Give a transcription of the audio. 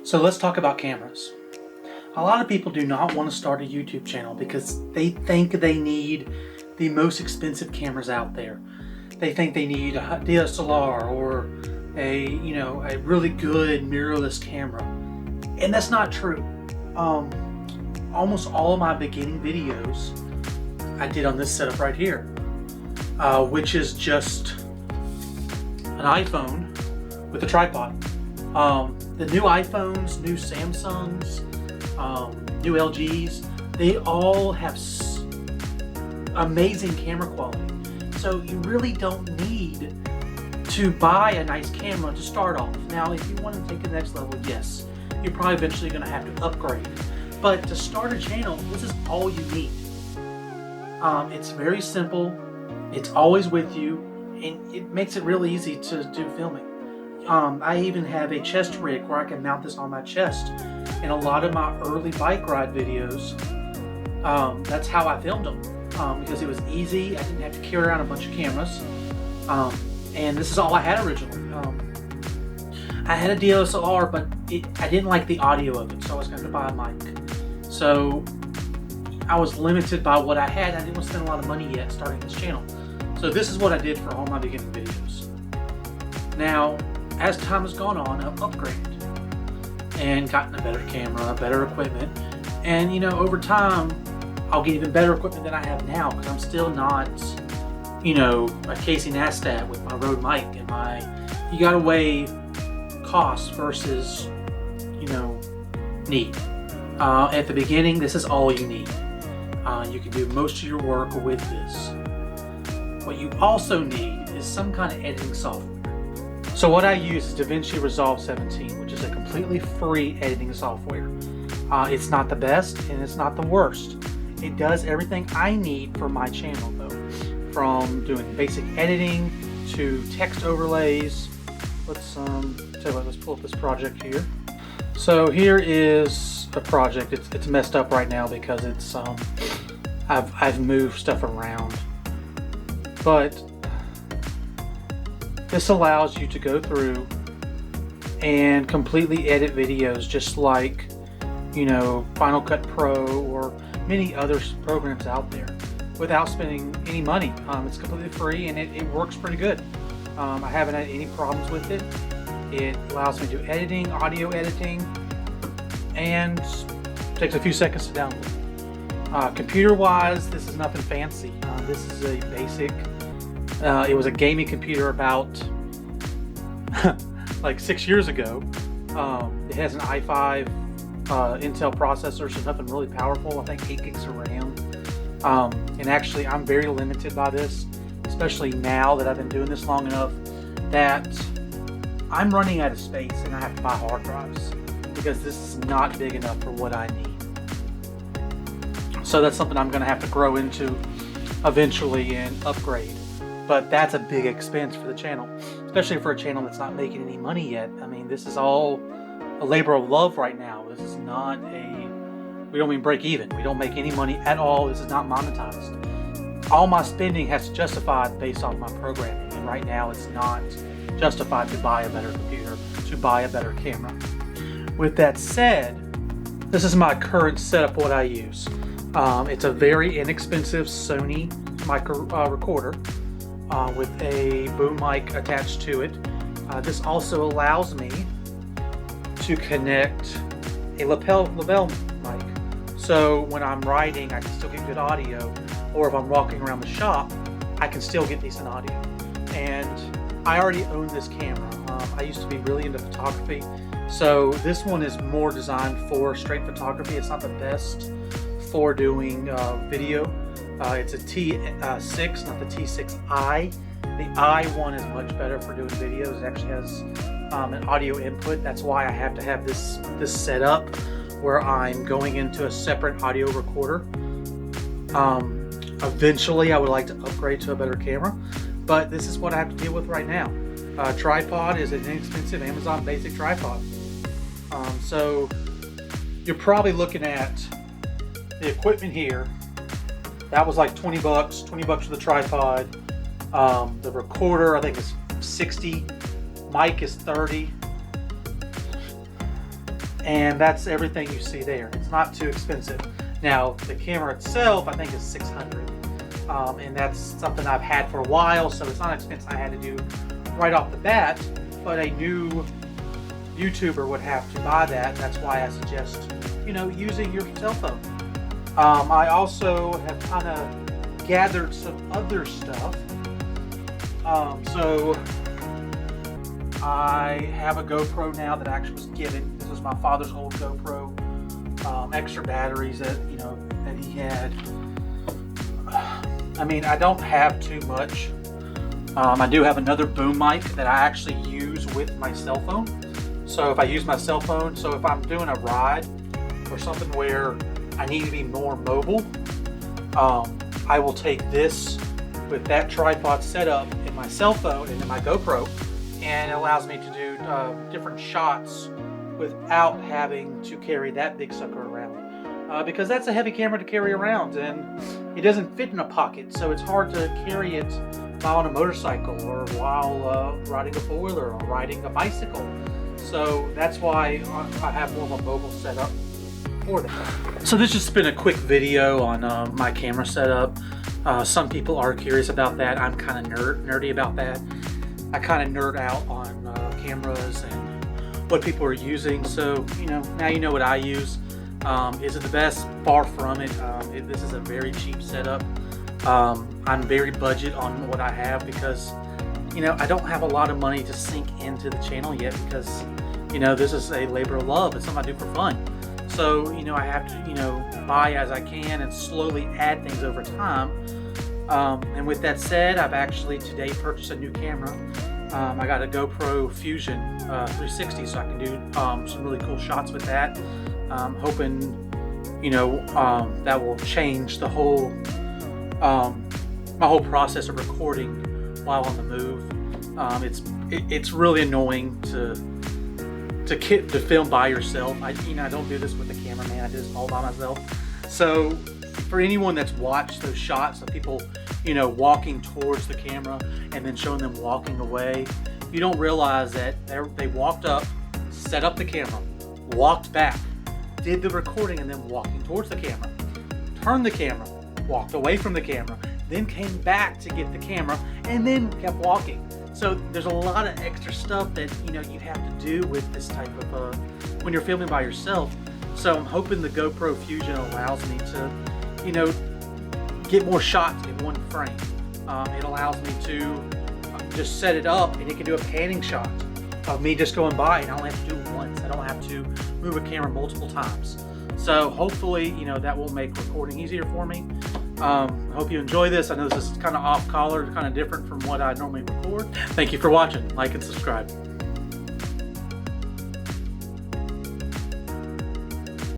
So let's talk about cameras. A lot of people do not want to start a YouTube channel because they think they need the most expensive cameras out there. They think they need a DSLR or a really good mirrorless camera, and that's not true. Almost all of my beginning videos I did on this setup right here, which is just an iPhone with a tripod. The new iPhones, new Samsungs, new LGs, they all have amazing camera quality. So you really don't need to buy a nice camera to start off. Now, if you want to take it to the next level, yes, you're probably eventually going to have to upgrade. But to start a channel, this is all you need. It's very simple. It's always with you, and it makes it really easy to do filming. I even have a chest rig where I can mount this on my chest. In a lot of my early bike ride videos, that's how I filmed them, because it was easy. I didn't have to carry around a bunch of cameras, and this is all I had originally. I had a DSLR, but I didn't like the audio of it, so I was going to buy a mic. So I was limited by what I had. I didn't want to spend a lot of money yet starting this channel. So this is what I did for all my beginning videos. Now, as time has gone on, I've upgraded and gotten a better camera, better equipment, and over time I'll get even better equipment than I have now, because I'm still not a Casey Neistat with my Rode mic and you gotta weigh cost versus need. At the beginning, this is all you need. You can do most of your work with this. What you also need is some kind of editing software. So what I use is Davinci Resolve 17, which is a completely free editing software. It's not the best and it's not the worst. It does everything I need for my channel though, from doing basic editing to text overlays. Let's pull up this project here. So here is a project. It's messed up right now because it's I've moved stuff around, but this allows you to go through and completely edit videos just like Final Cut Pro or many other programs out there without spending any money. It's completely free and it works pretty good. I haven't had any problems with it. It allows me to do editing, audio editing, and takes a few seconds to download. Computer-wise, this is nothing fancy. This is a basic. It was a gaming computer about like 6 years ago. It has an i5 Intel processor, so nothing really powerful. I think 8 gigs of RAM. And actually, I'm very limited by this, especially now that I've been doing this long enough that I'm running out of space and I have to buy hard drives because this is not big enough for what I need. So that's something I'm going to have to grow into eventually and upgrade. But that's a big expense for the channel, especially for a channel that's not making any money yet. I mean, this is all a labor of love right now. This is not we don't even break even. We don't make any money at all. This is not monetized. All my spending has to justify based off my programming. And right now it's not justified to buy a better computer, to buy a better camera. With that said, this is my current setup, what I use. It's a very inexpensive Sony micro recorder with a boom mic attached to it. This also allows me to connect a lapel mic. So when I'm riding, I can still get good audio, or if I'm walking around the shop, I can still get decent audio. And I already own this camera. I used to be really into photography, so this one is more designed for straight photography. It's not the best for doing video. It's a T6, not the T6i. The i1 is much better for doing videos. It actually has an audio input. That's why I have to have this set up where I'm going into a separate audio recorder. Eventually I would like to upgrade to a better camera, but this is what I have to deal with right now. Tripod is an inexpensive Amazon basic tripod. So you're probably looking at the equipment here. That was like 20 bucks for the tripod. The recorder I think is 60, mic is 30, And that's everything you see there. It's not too expensive. Now, the camera itself, I think, is $600. And that's something I've had for a while, so it's not expensive I had to do right off the bat, but a new YouTuber would have to buy that. That's why I suggest, you know, using your cell phone. I also have kind of gathered some other stuff. So I have a GoPro now that actually was given. This was my father's old GoPro. Extra batteries that, you know, that he had. I mean, I don't have too much. I do have another boom mic that I actually use with my cell phone. So if I use my cell phone, so if I'm doing a ride or something where I need to be more mobile, I will take this with that tripod set up in my cell phone and in my GoPro, and it allows me to do different shots without having to carry that big sucker around. Because that's a heavy camera to carry around, and it doesn't fit in a pocket, so it's hard to carry it while on a motorcycle or while riding a four-wheeler or riding a bicycle. So that's why I have more of a mobile setup for that. So this has been a quick video on my camera setup. Some people are curious about that. I'm kind of nerdy about that. I kind of nerd out on cameras and what people are using. So, you know, now you know what I use. Is it the best? Far from it. This is a very cheap setup. I'm very budget on what I have because, you know, I don't have a lot of money to sink into the channel yet because, you know, this is a labor of love. It's something I do for fun. So, you know, I have to, you know, buy as I can and slowly add things over time. And with that said, I've actually today purchased a new camera. I got a GoPro Fusion 360, so I can do some really cool shots with that. I'm hoping, you know, that will change the whole, my whole process of recording while on the move. It's really annoying to film by yourself. I don't do this with a cameraman. I do this all by myself. So for anyone that's watched those shots of people, you know, walking towards the camera and then showing them walking away, you don't realize that they walked up, set up the camera, walked back, did the recording, and then walking towards the camera, turned the camera, walked away from the camera, then came back to get the camera, and then kept walking. So there's a lot of extra stuff that, you know, you have to do with this type of when you're filming by yourself. So I'm hoping the GoPro Fusion allows me to, you know, get more shots in one frame. It allows me to just set it up and it can do a panning shot of me just going by, and I only have to do it once. I don't have to move a camera multiple times. So hopefully, you know, that will make recording easier for me. I hope you enjoy this. I know this is kind of off color, kind of different from what I normally record. Thank you for watching. Like and subscribe.